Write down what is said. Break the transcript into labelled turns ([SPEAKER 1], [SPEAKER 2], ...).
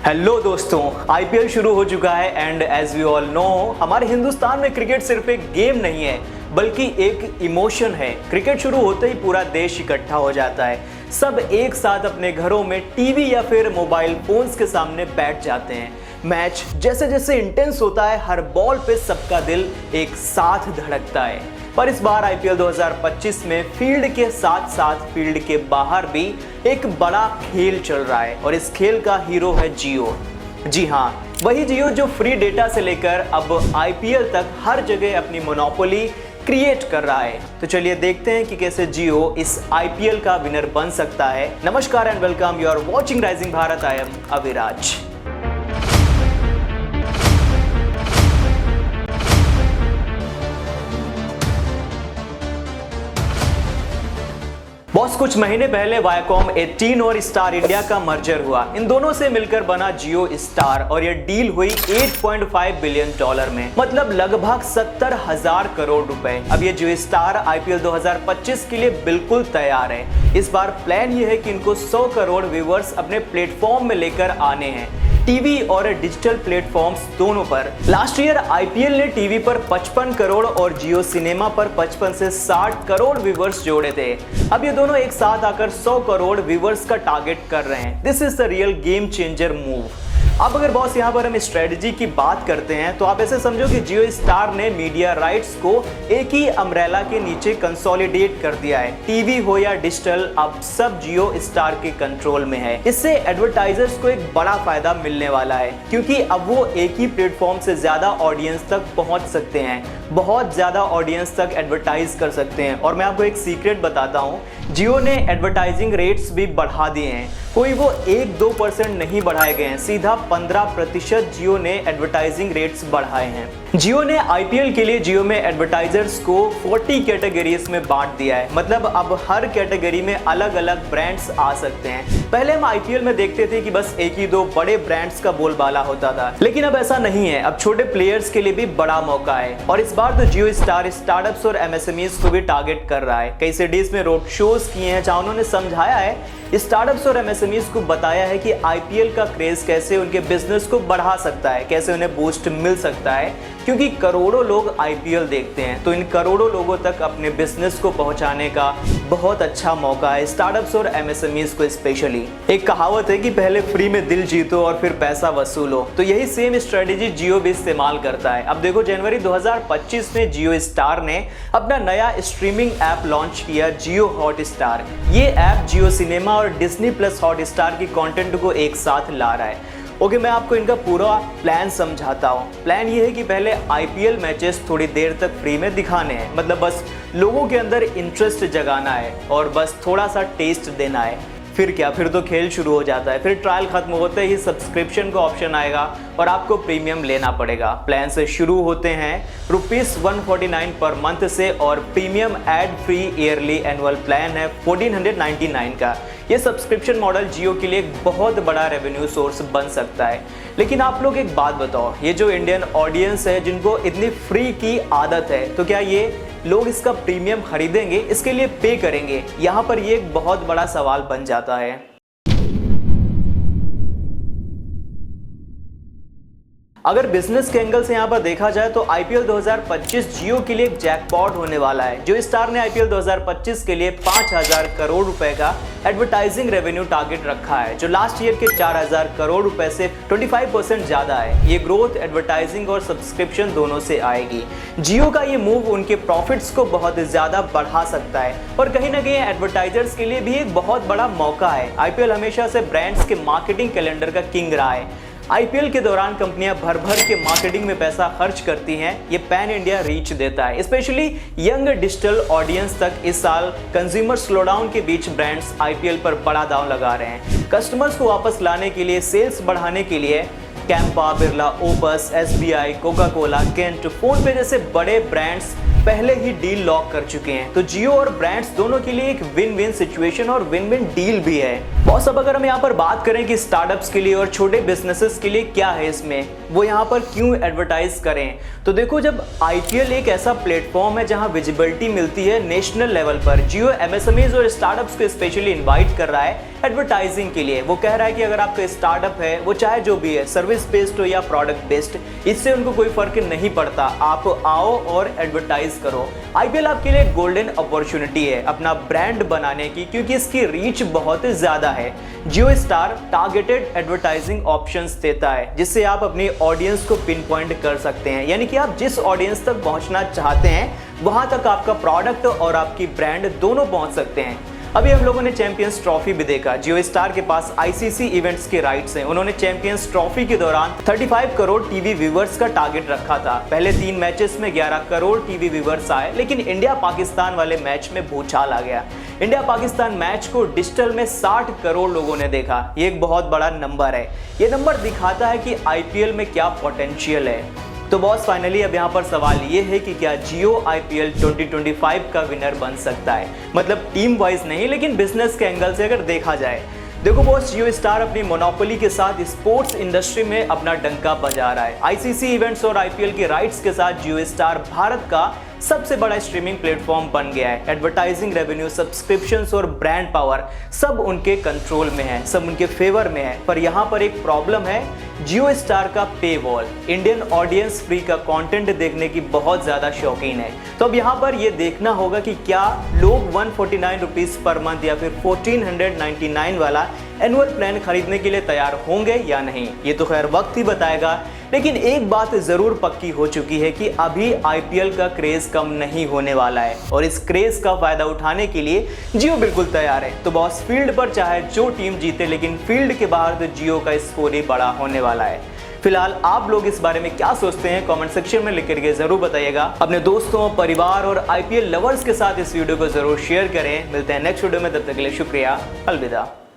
[SPEAKER 1] Hello दोस्तों, IPL शुरू हो चुका है and as we all know हमारे हिंदुस्तान में क्रिकेट सिर्फ एक गेम नहीं है बल्कि एक इमोशन है। क्रिकेट शुरू होते ही पूरा देश इकट्ठा हो जाता है। सब एक साथ अपने घरों में टीवी या फिर मोबाइल फोन्स के सामने बैठ जाते हैं। मैच जैसे जैसे इंटेंस होता है, हर बॉल पे सबका दिल एक साथ धड़कता है। पर इस बार आईपीएल 2025 में फील्ड के साथ साथ फील्ड के बाहर भी एक बड़ा खेल चल रहा है और इस खेल का हीरो है जियो। जी हाँ, वही जियो जो फ्री डेटा से लेकर अब आईपीएल तक हर जगह अपनी मोनोपोली क्रिएट कर रहा है। तो चलिए देखते हैं कि कैसे जियो इस आईपीएल का विनर बन सकता है। नमस्कार and welcome, you are watching rising Bharat. I am Aviraj. Boss, कुछ महीने पहले वायाकॉम 18 और स्टार इंडिया का मर्जर हुआ। इन दोनों से मिलकर बना जियो स्टार और यह डील हुई $8.5 बिलियन में, मतलब लगभग 70,000 करोड़ रुपए। अब ये जियो स्टार आईपीएल 2025 के लिए बिल्कुल तैयार है। इस बार प्लान ये है कि इनको 100 करोड़ व्यूअर्स अपने प्लेटफॉर्म में लेकर आने हैं, टीवी और डिजिटल प्लेटफॉर्म्स दोनों पर। लास्ट ईयर आईपीएल ने टीवी पर 55 करोड़ और जियो सिनेमा पर 55 से 60 करोड़ व्यूअर्स जोड़े थे। अब ये दोनों एक साथ आकर 100 करोड़ व्यूअर्स का टारगेट कर रहे हैं। This is the real game changer move. अब अगर बॉस यहाँ पर हम स्ट्रेटजी की बात करते हैं तो आप ऐसे समझो कि जियो स्टार ने मीडिया राइट्स को एक ही अम्ब्रेला के नीचे कंसोलिडेट कर दिया है। टीवी हो या डिजिटल, अब सब जियो स्टार के कंट्रोल में है। इससे एडवर्टाइजर्स को एक बड़ा फायदा मिलने वाला है, क्योंकि अब वो एक ही प्लेटफॉर्म से ज्यादा ऑडियंस तक पहुंच सकते हैं, बहुत ज्यादा ऑडियंस तक एडवर्टाइज कर सकते हैं। और मैं आपको एक सीक्रेट बताता हूँ, जियो ने एडवर्टाइजिंग रेट्स भी बढ़ा दिए हैं। कोई वो 1-2% नहीं बढ़ाए गए हैं, सीधा 15% जियो ने एडवर्टाइजिंग रेट्स बढ़ाए हैं। जियो ने आईपीएल के लिए जियो में एडवर्टाइजर्स को 40 कैटेगरीज में बांट दिया है, मतलब अब हर कैटेगरी में अलग अलग ब्रांड्स आ सकते हैं। पहले हम आईपीएल में देखते थे कि बस एक ही दो बड़े ब्रांड्स का बोलबाला होता था, लेकिन अब ऐसा नहीं है। अब छोटे प्लेयर्स के लिए भी बड़ा मौका है और इस बार तो जियो स्टार स्टार्टअप्स और एमएसएमईज को भी टारगेट कर रहा है। कई सिटीज में रोड शोज किए हैं जहां उन्होंने समझाया है, स्टार्टअप्स और एमएसएमईज को बताया है कि आईपीएल का क्रेज कैसे उनके बिजनेस को बढ़ा सकता है, कैसे उन्हें बूस्ट मिल सकता है, क्योंकि करोड़ों लोग आईपीएल देखते हैं। तो इन करोड़ों लोगों तक अपने बिजनेस को पहुंचाने का बहुत अच्छा मौका है स्टार्टअप्स और एमएसएमईज को स्पेशली। एक कहावत है कि पहले फ्री में दिल जीतो और फिर पैसा वसूलो, तो यही सेम स्ट्रेटेजी जियो भी इस्तेमाल करता है। अब देखो, जनवरी 2025 में जियो स्टार ने अपना नया स्ट्रीमिंग ऐप लॉन्च किया, जियो हॉटस्टार। ये ऐप जियो सिनेमा और डिज्नी प्लस हॉटस्टार की कंटेंट को एक साथ ला रहा है। ओके, मैं आपको इनका पूरा प्लान समझाता हूँ। प्लान ये है कि पहले आईपीएल मैचेस थोड़ी देर तक फ्री में दिखाने हैं, मतलब बस लोगों के अंदर इंटरेस्ट जगाना है और बस थोड़ा सा टेस्ट देना है। फिर क्या, फिर तो खेल शुरू हो जाता है। फिर ट्रायल खत्म होते ही सब्सक्रिप्शन का ऑप्शन आएगा और आपको प्रीमियम लेना पड़ेगा। प्लान से शुरू होते हैं ₹149 पर मंथ से और premium ad free yearly annual plan है 1499 का। ये सब्सक्रिप्शन मॉडल जियो के लिए एक बहुत बड़ा रेवेन्यू सोर्स बन सकता है। लेकिन आप लोग एक बात बताओ, ये जो इंडियन ऑडियंस है जिनको इतनी फ्री की आदत है, तो क्या ये लोग इसका प्रीमियम खरीदेंगे, इसके लिए पे करेंगे? यहाँ पर ये एक बहुत बड़ा सवाल बन जाता है। अगर बिजनेस के एंगल से यहाँ पर देखा जाए तो आईपीएल 2025 जियो के लिए एक जैकपॉट होने वाला है। जियो स्टार ने आईपीएल 2025 के लिए 5,000 करोड़ रुपए का एडवर्टाइजिंग रेवेन्यू टारगेट रखा है, जो लास्ट ईयर के 4,000 करोड़ रुपए से 25% ज्यादा है। ये ग्रोथ एडवर्टाइजिंग और सब्सक्रिप्शन दोनों से आएगी। जियो का ये मूव उनके प्रॉफिट्स को बहुत ज्यादा बढ़ा सकता है और कहीं ना कहीं एडवर्टाइजर्स के लिए भी एक बहुत बड़ा मौका है। आईपीएल हमेशा से ब्रांड्स के मार्केटिंग कैलेंडर का किंग रहा है। आईपीएल के दौरान कंपनियां भर भर के मार्केटिंग में पैसा खर्च करती हैं। ये पैन इंडिया रीच देता है, स्पेशली यंग डिजिटल ऑडियंस तक। इस साल कंज्यूमर स्लोडाउन के बीच ब्रांड्स आईपीएल पर बड़ा दांव लगा रहे हैं। कस्टमर्स को वापस लाने के लिए, सेल्स बढ़ाने के लिए Campa, Birla, opus, SBI, Coca Cola, Kent, phone पे जैसे बड़े ब्रांड्स पहले ही डील लॉक कर चुके हैं। तो जियो और ब्रांड्स दोनों के लिए एक विन विन सिचुएशन और विन विन डील भी है। बॉस, अब अगर हम यहाँ पर बात करें कि स्टार्टअप्स के लिए और छोटे बिजनेसेस के लिए क्या है इसमें, वो यहाँ पर क्यों एडवर्टाइज करें, तो देखो, जब आईपीएल एक ऐसा प्लेटफॉर्म है जहाँ विजिबिलिटी मिलती है नेशनल लेवल पर, जियो एमएसएमईज और स्टार्टअप्स को स्पेशली इन्वाइट कर रहा है एडवर्टाइजिंग के लिए। वो कह रहा है कि अगर आपका स्टार्टअप है, वो चाहे जो भी है, सर्विस बेस्ड हो या प्रोडक्ट बेस्ड, इससे उनको कोई फर्क नहीं पड़ता, आप आओ और एडवर्टाइज करो। आईपीएल आपके लिए गोल्डन अपॉर्चुनिटी है अपना ब्रांड बनाने की, क्योंकि इसकी रीच बहुत ज्यादा है। जियो स्टार टारगेटेड एडवर्टाइजिंग ऑप्शंस देता है, जिससे आप अपनी ऑडियंस को पिन पॉइंट कर सकते हैं, यानी कि आप जिस ऑडियंस तक पहुंचना चाहते हैं वहां तक आपका प्रोडक्ट और आपकी ब्रांड दोनों पहुंच सकते हैं। अभी हम लोगों ने चैंपियंस ट्रॉफी भी देखा। जियो स्टार के पास आईसीसी इवेंट्स के राइट्स हैं। उन्होंने चैंपियंस ट्रॉफी के दौरान 35 करोड़ टीवी व्यूवर्स का टारगेट रखा था। पहले 3 मैचेस में 11 करोड़ टीवी व्यूवर्स आए, लेकिन इंडिया पाकिस्तान वाले मैच में भूचाल आ गया। इंडिया पाकिस्तान मैच को डिजिटल में 60 करोड़ लोगों ने देखा। ये एक बहुत बड़ा नंबर है। ये नंबर दिखाता है कि आईपीएल में क्या पोटेंशियल है। तो बॉस, फाइनली अब यहाँ पर सवाल ये है कि क्या जियो आईपीएल 2025 का विनर बन सकता है? मतलब टीम वाइज नहीं, लेकिन बिजनेस के एंगल से अगर देखा जाए। देखो बॉस, जियो स्टार अपनी मोनोपोली के साथ स्पोर्ट्स इंडस्ट्री में अपना डंका बजा रहा है। आईसीसी इवेंट्स और आईपीएल के राइट्स के साथ जियो स्टार भारत का सबसे बड़ा स्ट्रीमिंग प्लेटफॉर्म बन गया है। एडवर्टाइजिंग रेवेन्यू, सब्सक्रिप्शंस और ब्रांड पावर सब उनके कंट्रोल में है, सब उनके फेवर में है। पर यहाँ पर एक प्रॉब्लम है, जियो स्टार का पे वॉल। इंडियन ऑडियंस फ्री का कंटेंट देखने की बहुत ज़्यादा शौकीन है। तो अब यहाँ पर ये देखना होगा कि क्या लोग 149 रुपीज़ पर मंथ या फिर 1499 वाला एनुअल प्लान खरीदने के लिए तैयार होंगे या नहीं। ये तो खैर वक्त ही बताएगा। लेकिन एक बात जरूर पक्की हो चुकी है कि अभी आईपीएल का क्रेज कम नहीं होने वाला है, और इस क्रेज का फायदा उठाने के लिए जियो बिल्कुल तैयार है। तो बॉस, फील्ड पर चाहे जो टीम जीते, लेकिन फील्ड के बाहर तो जियो का स्कोर ही बड़ा होने वाला है। फिलहाल आप लोग इस बारे में क्या सोचते हैं, कमेंट सेक्शन में लिख करके जरूर बताइएगा। अपने दोस्तों, परिवार और आईपीएल लवर्स के साथ इस वीडियो को जरूर शेयर करें। मिलते हैं नेक्स्ट वीडियो में, तब तक के लिए शुक्रिया, अलविदा।